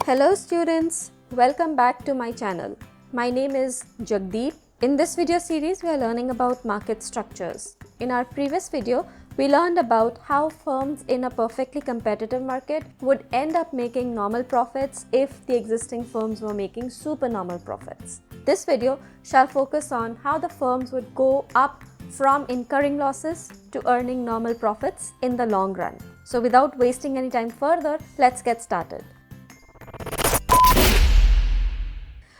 Hello students, welcome back to my channel. My name is Jagdeep. In this video series, we are learning about market structures. In our previous video, we learned about how firms in a perfectly competitive market would end up making normal profits if the existing firms were making supernormal profits. This video shall focus on how the firms would go up from incurring losses to earning normal profits in the long run. So without wasting any time further, let's get started.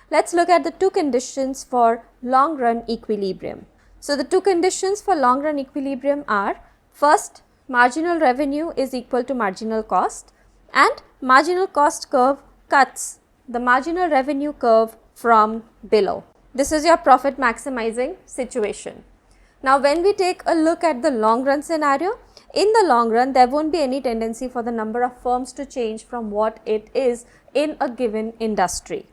Let's look at the two conditions for long-run equilibrium. So the two conditions for long-run equilibrium are, first, marginal revenue is equal to marginal cost, and marginal cost curve cuts the marginal revenue curve from below. This is your profit maximizing situation. Now when we take a look at the long-run scenario, in the long run there won't be any tendency for the number of firms to change from what it is in a given industry.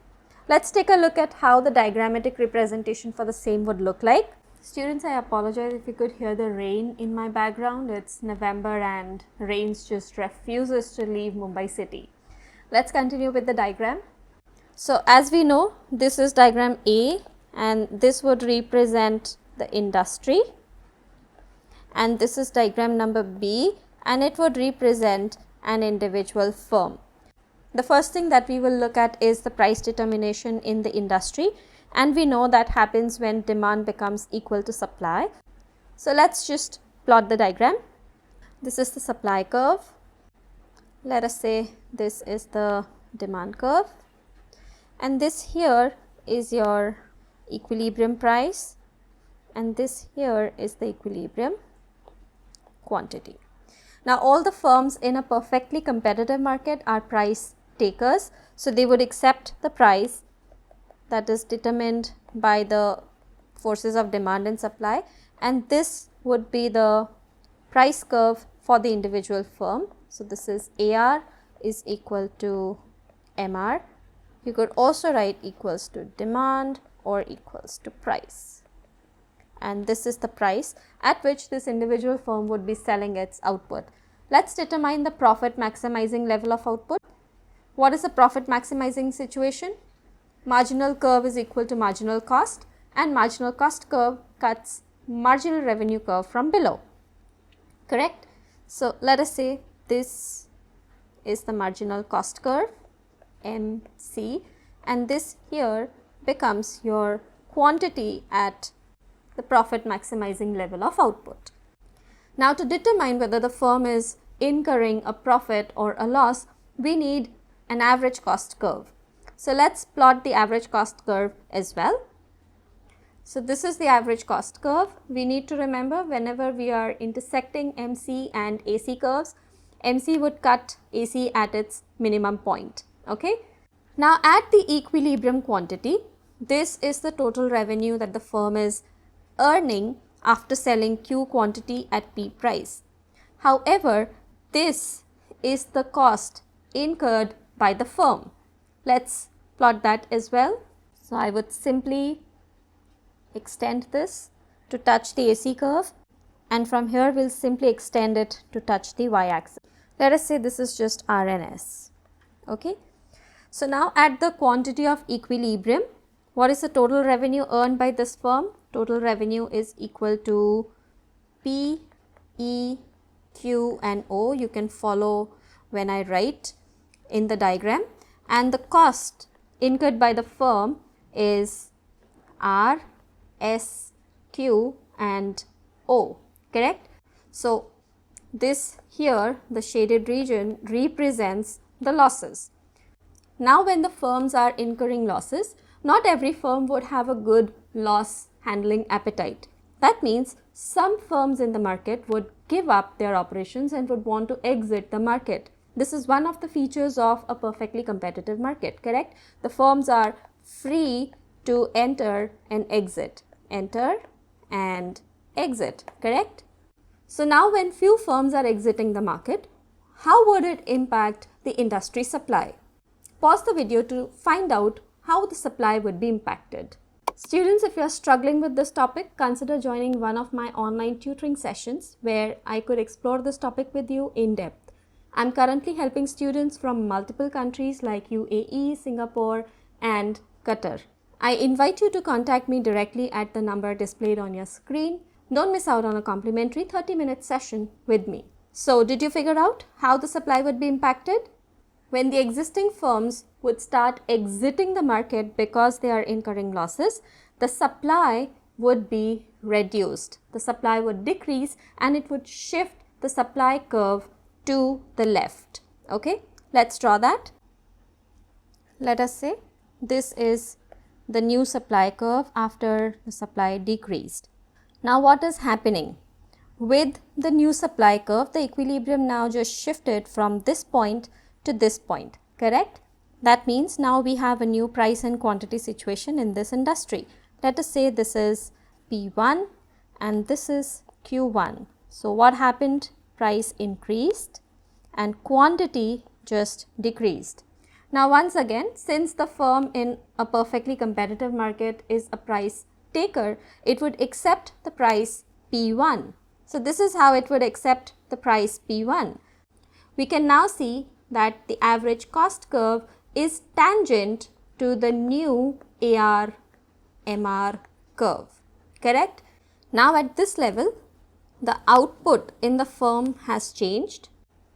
Let's take a look at how the diagrammatic representation for the same would look like. Students, I apologize if you could hear the rain in my background. It's November and rains just refuses to leave Mumbai city. Let's continue with the diagram. So as we know, this is diagram A and this would represent the industry, and this is diagram number B and it would represent an individual firm. The first thing that we will look at is the price determination in the industry, and we know that happens when demand becomes equal to supply. So let's just plot the diagram. This is the supply curve. Let us say this is the demand curve, and this here is your equilibrium price, and this here is the equilibrium quantity. Now all the firms in a perfectly competitive market are price takers, so they would accept the price that is determined by the forces of demand and supply, and this would be the price curve for the individual firm. So this is AR is equal to MR. You could also write equals to demand or equals to price, and this is the price at which this individual firm would be selling its output. Let's determine the profit maximizing level of output. What is the profit maximizing situation? Marginal curve is equal to marginal cost, and marginal cost curve cuts marginal revenue curve from below. Correct? So let us say this is the marginal cost curve, MC, and this here becomes your quantity at the profit maximizing level of output. Now to determine whether the firm is incurring a profit or a loss, we need an average cost curve. So let's plot the average cost curve as well. So this is the average cost curve. We need to remember, whenever we are intersecting MC and AC curves, MC would cut AC at its minimum point. Okay. Now at the equilibrium quantity, this is the total revenue that the firm is earning after selling Q quantity at P price. However, this is the cost incurred by the firm. Let's plot that as well. So I would simply extend this to touch the AC curve, and from here we'll simply extend it to touch the y-axis. Let us say this is just RNS. Okay. So now at the quantity of equilibrium, what is the total revenue earned by this firm? Total revenue is equal to P, E, Q and O. You can follow when I write in the diagram, and the cost incurred by the firm is R, S, Q and O. Correct? So this here, the shaded region, represents the losses. Now when the firms are incurring losses, not every firm would have a good loss handling appetite. That means some firms in the market would give up their operations and would want to exit the market. This is one of the features of a perfectly competitive market, correct? The firms are free to enter and exit. Enter and exit, correct? So now when few firms are exiting the market, how would it impact the industry supply? Pause the video to find out how the supply would be impacted. Students, if you are struggling with this topic, consider joining one of my online tutoring sessions where I could explore this topic with you in depth. I'm currently helping students from multiple countries like UAE, Singapore, and Qatar. I invite you to contact me directly at the number displayed on your screen. Don't miss out on a complimentary 30-minute session with me. So, did you figure out how the supply would be impacted? When the existing firms would start exiting the market because they are incurring losses, the supply would be reduced. The supply would decrease and it would shift the supply curve to the left. Okay, let's draw that. Let us say this is the new supply curve after the supply decreased. Now what is happening? With the new supply curve, the equilibrium now just shifted from this point to this point, correct? That means now we have a new price and quantity situation in this industry. Let us say this is P1 and this is Q1. So what happened? Price increased and quantity just decreased. Now once again, since the firm in a perfectly competitive market is a price taker, it would accept the price P1. So this is how it would accept the price P1. We can now see that the average cost curve is tangent to the new AR-MR curve, correct? Now at this level, the output in the firm has changed.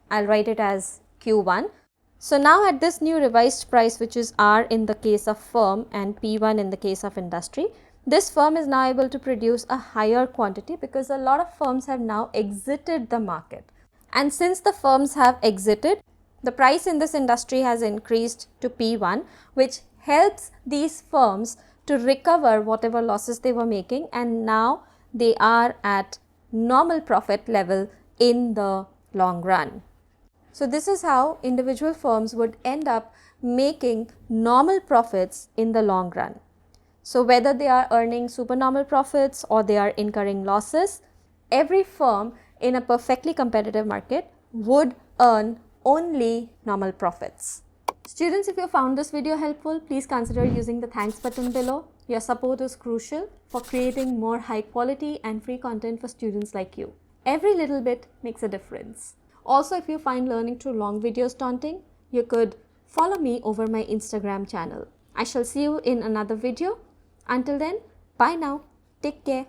I'll write it as Q1. So now at this new revised price, which is R in the case of firm and P1 in the case of industry, this firm is now able to produce a higher quantity because a lot of firms have now exited the market. And since the firms have exited, the price in this industry has increased to P1, which helps these firms to recover whatever losses they were making, and now they are at normal profit level in the long run. So this is how individual firms would end up making normal profits in the long run. So whether they are earning supernormal profits or they are incurring losses, every firm in a perfectly competitive market would earn only normal profits. Students, if you found this video helpful, please consider using the thanks button below. Your support is crucial for creating more high quality and free content for students like you. Every little bit makes a difference. Also, if you find learning through long videos daunting, you could follow me over my Instagram channel. I shall see you in another video. Until then, bye now. Take care.